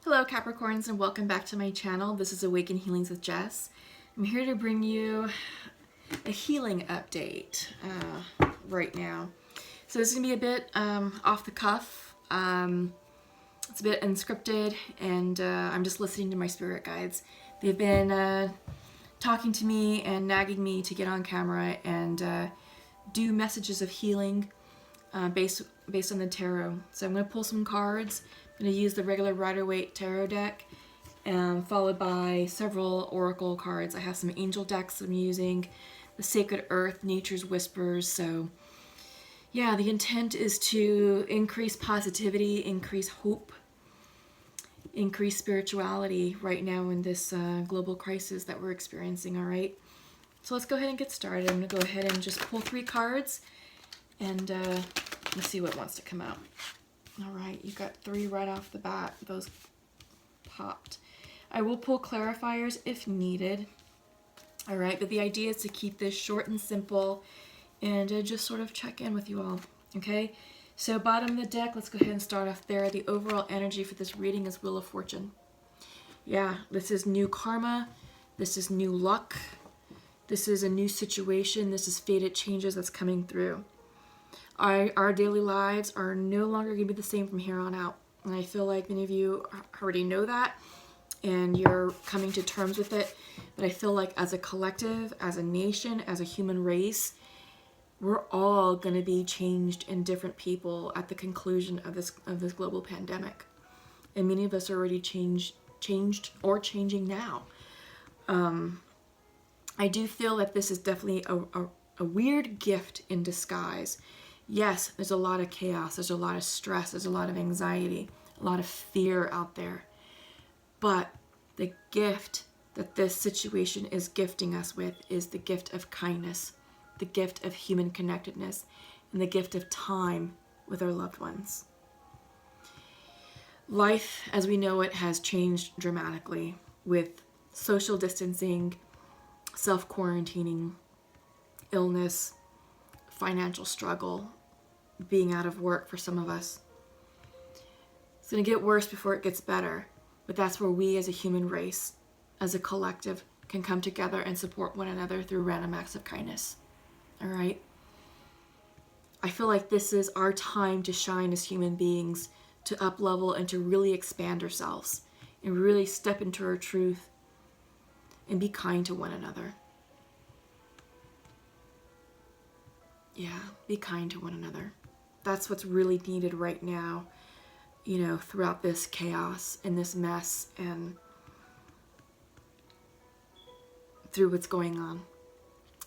Hello Capricorns and welcome back to my channel. This is Awaken Healings with Jess. I'm here to bring you a healing update right now. So this is going to be a bit off the cuff. It's a bit unscripted and I'm just listening to my spirit guides. They've been talking to me and nagging me to get on camera and do messages of healing based on the tarot. So I'm going to pull some cards. I'm going to use the regular Rider-Waite tarot deck, followed by several oracle cards. I have some angel decks I'm using, the Sacred Earth, Nature's Whispers. So yeah, the intent is to increase positivity, increase hope, increase spirituality right now in this global crisis that we're experiencing, all right? So let's go ahead and get started. I'm going to go ahead and just pull 3 cards and let's see what wants to come out. All right, you got 3 right off the bat. Those popped. I will pull clarifiers if needed. All right, but the idea is to keep this short and simple and just sort of check in with you all, okay? So bottom of the deck, let's go ahead and start off there. The overall energy for this reading is Wheel of Fortune. Yeah, this is new karma. This is new luck. This is a new situation. This is fated changes that's coming through. Our daily lives are no longer going to be the same from here on out. And I feel like many of you already know that and you're coming to terms with it. But I feel like as a collective, as a nation, as a human race, we're all going to be changed and different people at the conclusion of this global pandemic. And many of us are already changed or changing now. I do feel that this is definitely a weird gift in disguise. Yes, there's a lot of chaos, there's a lot of stress, there's a lot of anxiety, a lot of fear out there. But the gift that this situation is gifting us with is the gift of kindness, the gift of human connectedness, and the gift of time with our loved ones. Life, as we know it, has changed dramatically with social distancing, self-quarantining, illness, financial struggle, being out of work for some of us. It's going to get worse before it gets better, but that's where we as a human race, as a collective, can come together and support one another through random acts of kindness. All right? I feel like this is our time to shine as human beings, to up-level and to really expand ourselves and really step into our truth and be kind to one another. Yeah, be kind to one another. That's what's really needed right now, you know, throughout this chaos and this mess and through what's going on.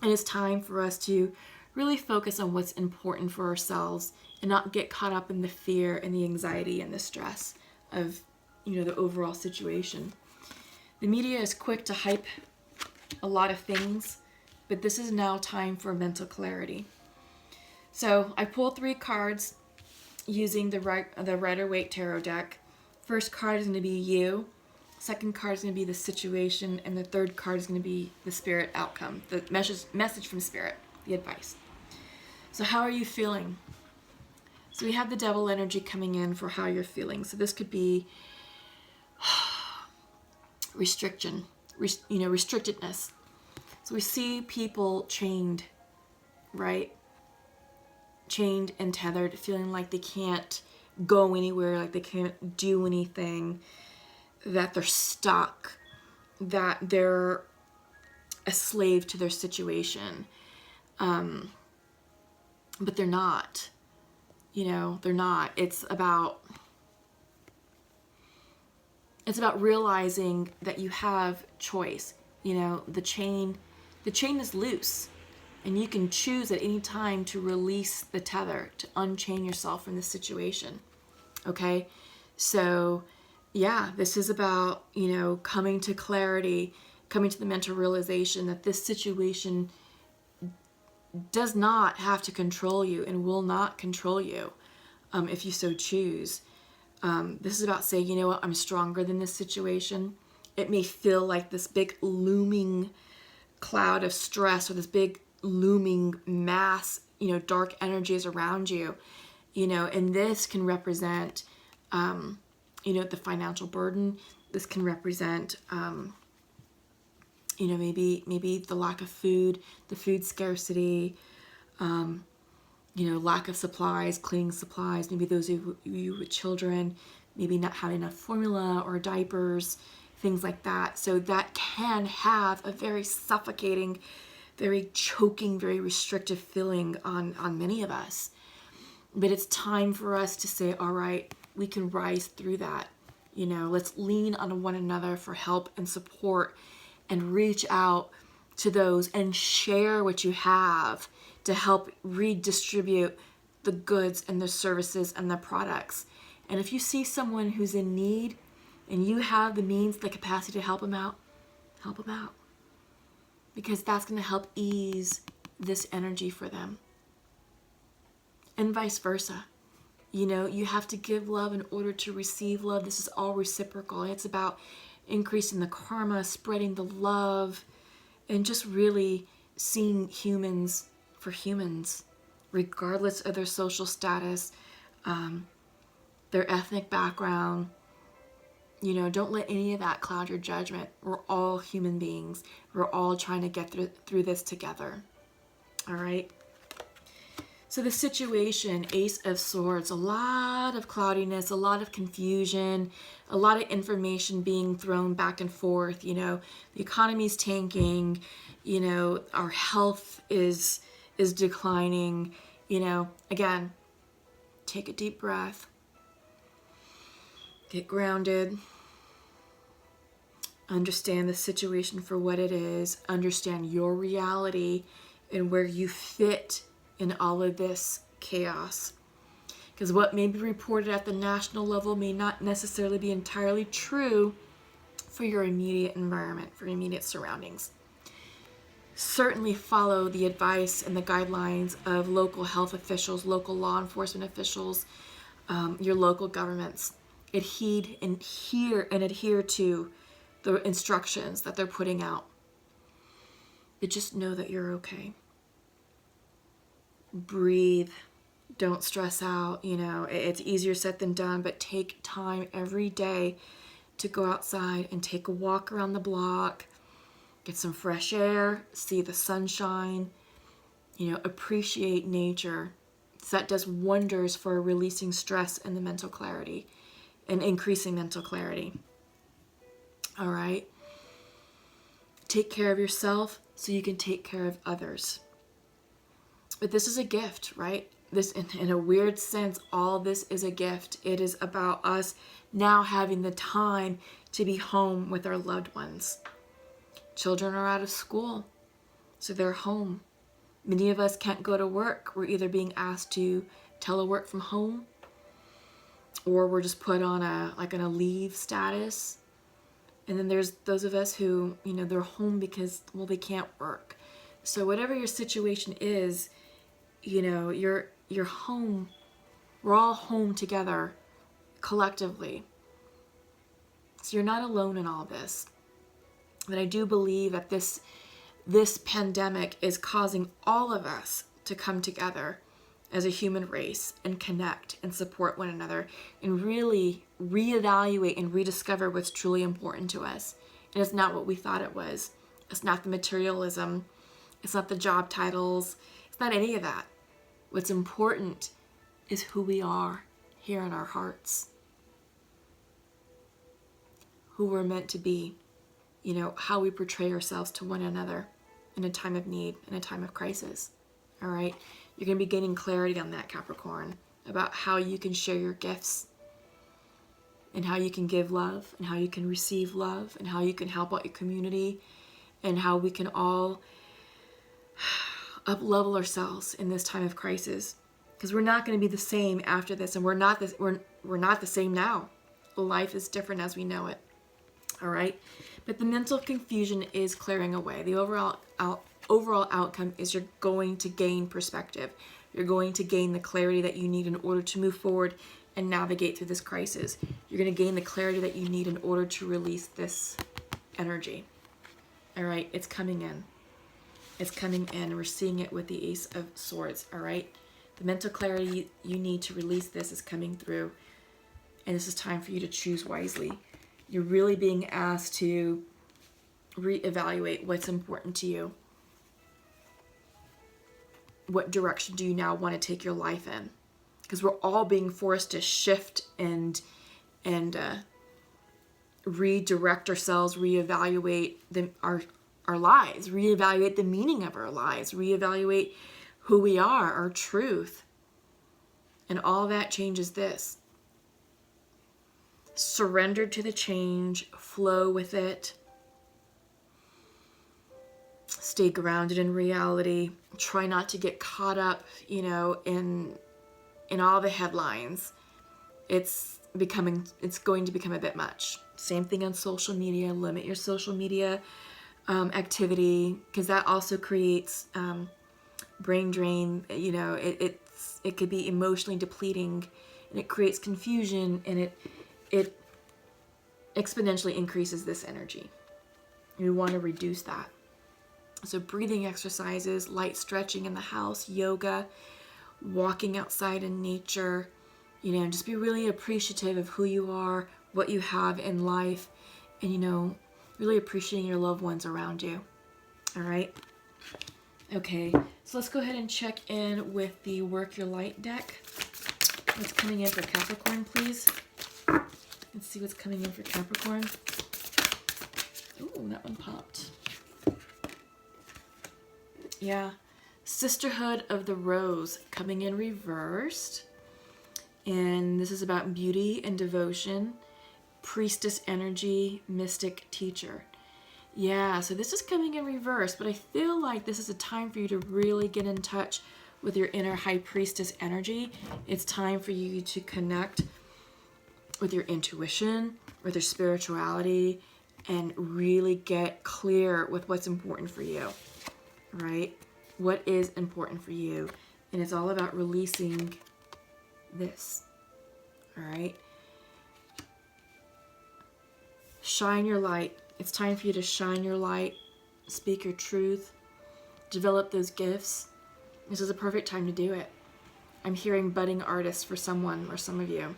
And it's time for us to really focus on what's important for ourselves and not get caught up in the fear and the anxiety and the stress of, you know, the overall situation. The media is quick to hype a lot of things, but this is now time for mental clarity. So I pulled 3 cards using the Rider-Waite tarot deck. First card is going to be you. Second card is going to be the situation. And the third card is going to be the spirit outcome, the message from spirit, the advice. So how are you feeling? So we have the devil energy coming in for how you're feeling. So this could be restriction, restrictedness. So we see people chained, right? Chained and tethered, feeling like they can't go anywhere, like they can't do anything, that they're stuck, that they're a slave to their situation. But they're not. You know, they're not. It's about realizing that you have choice. You know, the chain is loose. And you can choose at any time to release the tether, to unchain yourself from the situation. Okay? So, yeah, this is about, you know, coming to clarity, coming to the mental realization that this situation does not have to control you and will not control you if you so choose. This is about saying, you know what, I'm stronger than this situation. It may feel like this big looming cloud of stress or this big looming mass, you know, dark energies around you, you know, and this can represent the financial burden. This can represent, maybe the lack of food, the food scarcity, lack of supplies, cleaning supplies, maybe those of you with children, maybe not having enough formula or diapers, things like that. So that can have a very suffocating, very choking, very restrictive feeling on many of us. But it's time for us to say, all right, we can rise through that. Let's lean on one another for help and support, and reach out to those and share what you have to help redistribute the goods and the services and the products. And if you see someone who's in need and you have the means, the capacity to help them out, because that's going to help ease this energy for them. And vice versa. You have to give love in order to receive love. This is all reciprocal. It's about increasing the karma, spreading the love, and just really seeing humans for humans, regardless of their social status, their ethnic background. Don't let any of that cloud your judgment. We're all human beings. We're all trying to get through this together. All right? So the situation, Ace of Swords, a lot of cloudiness, a lot of confusion, a lot of information being thrown back and forth. The economy's tanking. Our health is declining. Again, take a deep breath. Get grounded. Understand the situation for what it is. Understand your reality and where you fit in all of this chaos. Because what may be reported at the national level may not necessarily be entirely true for your immediate environment, for your immediate surroundings. Certainly follow the advice and the guidelines of local health officials, local law enforcement officials, your local governments. Adhere to the instructions that they're putting out. But just know that you're okay. Breathe. Don't stress out. It's easier said than done, but take time every day to go outside and take a walk around the block, get some fresh air, see the sunshine, appreciate nature. So that does wonders for releasing stress and the mental clarity and increasing mental clarity. All right? Take care of yourself so you can take care of others. But this is a gift, right? This, in a weird sense, all this is a gift. It is about us now having the time to be home with our loved ones. Children are out of school, so they're home. Many of us can't go to work. We're either being asked to telework from home, or we're just put on a leave status. And then there's those of us who, they're home because, they can't work. So whatever your situation is, you're home. We're all home together collectively. So you're not alone in all this. But I do believe that this pandemic is causing all of us to come together as a human race and connect and support one another and really reevaluate and rediscover what's truly important to us. And it's not what we thought it was. It's not the materialism. It's not the job titles. It's not any of that. What's important is who we are here in our hearts. Who we're meant to be. How we portray ourselves to one another in a time of need, in a time of crisis. All right? You're going to be gaining clarity on that, Capricorn, about how you can share your gifts and how you can give love and how you can receive love and how you can help out your community and how we can all up-level ourselves in this time of crisis, because we're not going to be the same after this, and we're not the same now. Life is different as we know it. All right, but the mental confusion is clearing away. The overall outcome is you're going to gain perspective. You're going to gain the clarity that you need in order to move forward and navigate through this crisis. You're going to gain the clarity that you need in order to release this energy. All right, it's coming in. It's coming in. We're seeing it with the Ace of Swords. All right, the mental clarity you need to release this is coming through. And this is time for you to choose wisely. You're really being asked to reevaluate what's important to you. What direction do you now want to take your life in? Because we're all being forced to shift and redirect ourselves, reevaluate our lives, reevaluate the meaning of our lives, reevaluate who we are, our truth. And all that changes this. Surrender to the change, flow with it. Stay grounded in reality. Try not to get caught up, in all the headlines. It's going to become a bit much. Same thing on social media. Limit your social media activity, because that also creates brain drain. It could be emotionally depleting, and it creates confusion, and it exponentially increases this energy. You want to reduce that. So breathing exercises, light stretching in the house, yoga, walking outside in nature, just be really appreciative of who you are, what you have in life, and, really appreciating your loved ones around you. All right? Okay, so let's go ahead and check in with the Work Your Light deck. What's coming in for Capricorn, please? Let's see what's coming in for Capricorn. Ooh, that one popped. Yeah. Sisterhood of the Rose coming in reversed. And this is about beauty and devotion. Priestess energy, mystic teacher. Yeah, so this is coming in reverse, but I feel like this is a time for you to really get in touch with your inner high priestess energy. It's time for you to connect with your intuition, with your spirituality, and really get clear with what's important for you, right? What is important for you? And it's all about releasing this, all right? Shine your light. It's time for you to shine your light, speak your truth, develop those gifts. This is a perfect time to do it. I'm hearing budding artists for someone or some of you.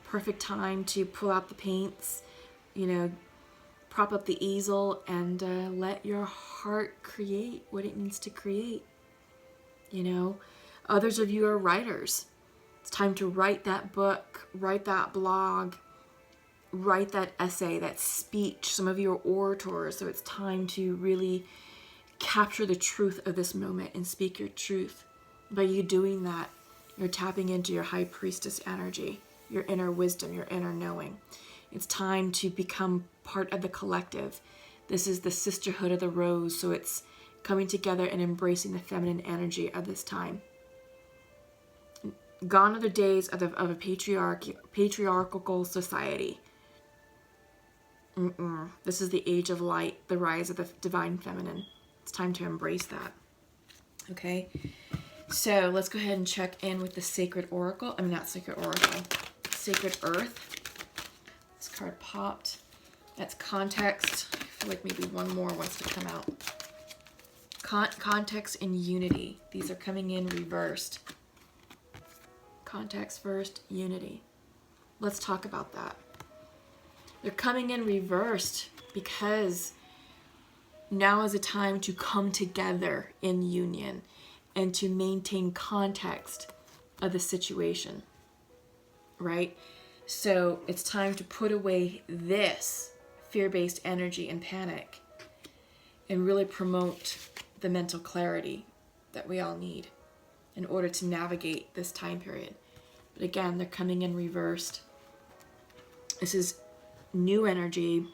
Perfect time to pull out the paints, prop up the easel, and let your heart create what it needs to create. Others of you are writers. It's time to write that book, write that blog, write that essay, that speech. Some of you are orators, so it's time to really capture the truth of this moment and speak your truth. By you doing that, you're tapping into your high priestess energy, your inner wisdom, your inner knowing. It's time to become part of the collective. This is the sisterhood of the rose, so it's coming together and embracing the feminine energy of this time. Gone are the days of a patriarchal society. This is the age of light, the rise of the divine feminine. It's time to embrace that. Okay, so let's go ahead and check in with the Sacred Oracle. Not Sacred Oracle. Sacred Earth. This card popped. That's context. I feel like maybe one more wants to come out. Context and unity. These are coming in reversed. Context first, unity. Let's talk about that. They're coming in reversed because now is a time to come together in union and to maintain context of the situation, right? So it's time to put away this fear-based energy and panic and really promote the mental clarity that we all need in order to navigate this time period. But again, they're coming in reversed. This is new energy.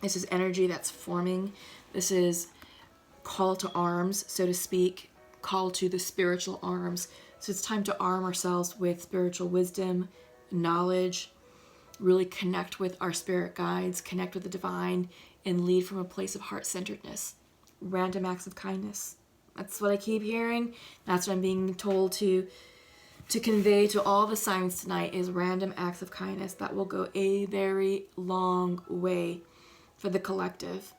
This is energy that's forming. This is call to arms, so to speak, call to the spiritual arms. So it's time to arm ourselves with spiritual wisdom, knowledge, really connect with our spirit guides, connect with the divine, and lead from a place of heart-centeredness. Random acts of kindness. That's what I keep hearing. That's what I'm being told to convey to all the signs tonight is random acts of kindness that will go a very long way for the collective,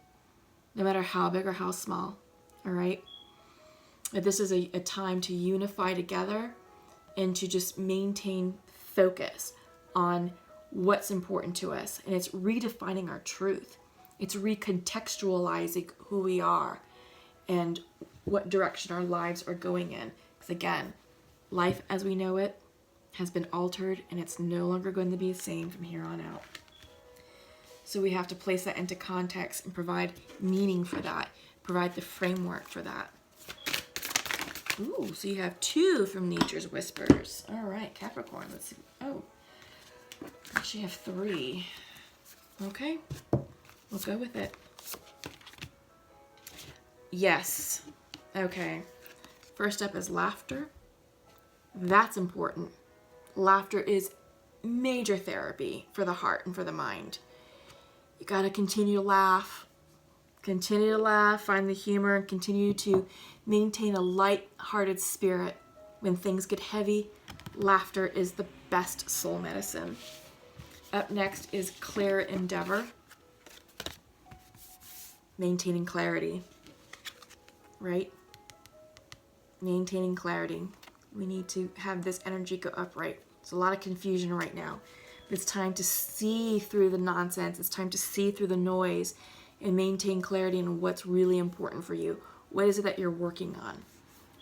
no matter how big or how small, all right? But this is a time to unify together and to just maintain focus on what's important to us. And it's redefining our truth. It's recontextualizing who we are and what direction our lives are going in. Because again, life as we know it has been altered, and it's no longer going to be the same from here on out. So we have to place that into context and provide meaning for that, provide the framework for that. Ooh, so you have 2 from Nature's Whispers. All right, Capricorn, let's see. Oh, I actually have 3. Okay, we'll go with it. Yes. Okay. First up is laughter. That's important. Laughter is major therapy for the heart and for the mind. You got to continue to laugh. Continue to laugh, find the humor, and continue to maintain a light-hearted spirit. When things get heavy, laughter is the best soul medicine. Up next is clear endeavor. Maintaining clarity. Right? Maintaining clarity. We need to have this energy go upright. There's a lot of confusion right now. It's time to see through the nonsense. It's time to see through the noise and maintain clarity in what's really important for you. What is it that you're working on?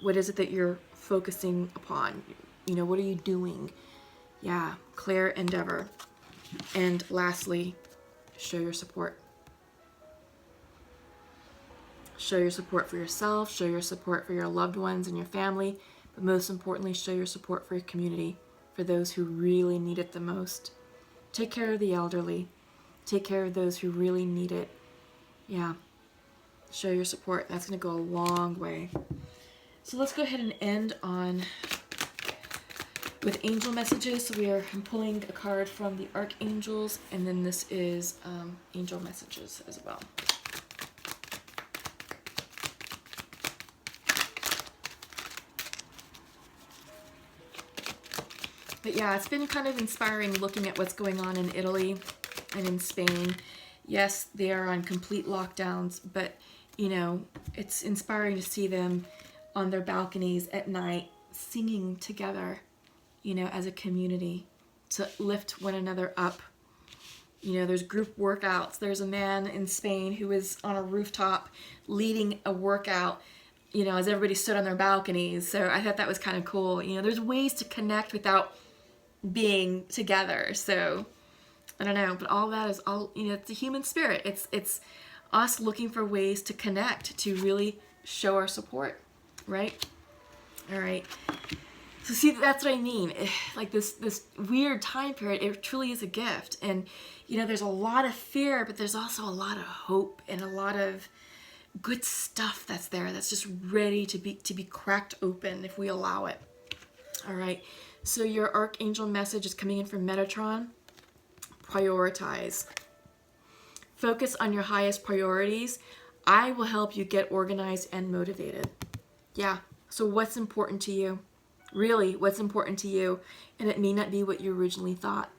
What is it that you're focusing upon? You know, what are you doing? Yeah, clear endeavor. And lastly, show your support. Show your support for yourself, show your support for your loved ones and your family, but most importantly, show your support for your community, for those who really need it the most. Take care of the elderly. Take care of those who really need it. Yeah, show your support. That's going to go a long way. So let's go ahead and end on with angel messages. So I'm pulling a card from the archangels, and then this is angel messages as well. But yeah, it's been kind of inspiring looking at what's going on in Italy and in Spain. Yes, they are on complete lockdowns, but, you know, it's inspiring to see them on their balconies at night singing together, you know, as a community to lift one another up. You know, there's group workouts. There's a man in Spain who is on a rooftop leading a workout, you know, as everybody stood on their balconies. So I thought that was kind of cool. You know, there's ways to connect without being together. So I don't know, but all that is all, you know, it's a human spirit. It's us looking for ways to connect, to really show our support, right? All right. So see, that's what I mean. Like this weird time period, it truly is a gift. And, you know, there's a lot of fear, but there's also a lot of hope and a lot of good stuff that's there that's just ready to be cracked open if we allow it. All right. So your archangel message is coming in from Metatron. Prioritize. Focus on your highest priorities. I will help you get organized and motivated. Yeah. So what's important to you? Really, what's important to you? And it may not be what you originally thought.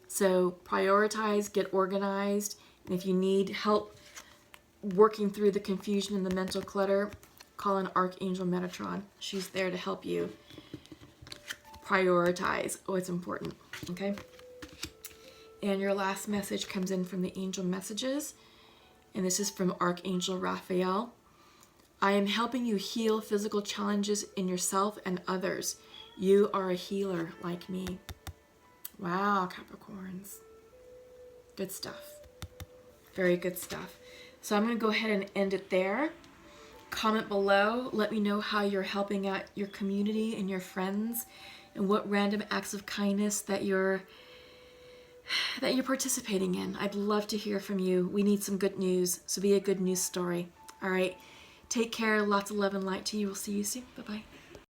So prioritize, get organized. And if you need help working through the confusion and the mental clutter, call an Archangel Metatron. She's there to help you prioritize what's important. Okay? And your last message comes in from the angel messages. And this is from Archangel Raphael. I am helping you heal physical challenges in yourself and others. You are a healer like me. Wow, Capricorns. Good stuff. Very good stuff. So I'm going to go ahead and end it there. Comment below. Let me know how you're helping out your community and your friends and what random acts of kindness that you're participating in. I'd love to hear from you. We need some good news, so be a good news story. All right. Take care. Lots of love and light to you. We'll see you soon. Bye-bye.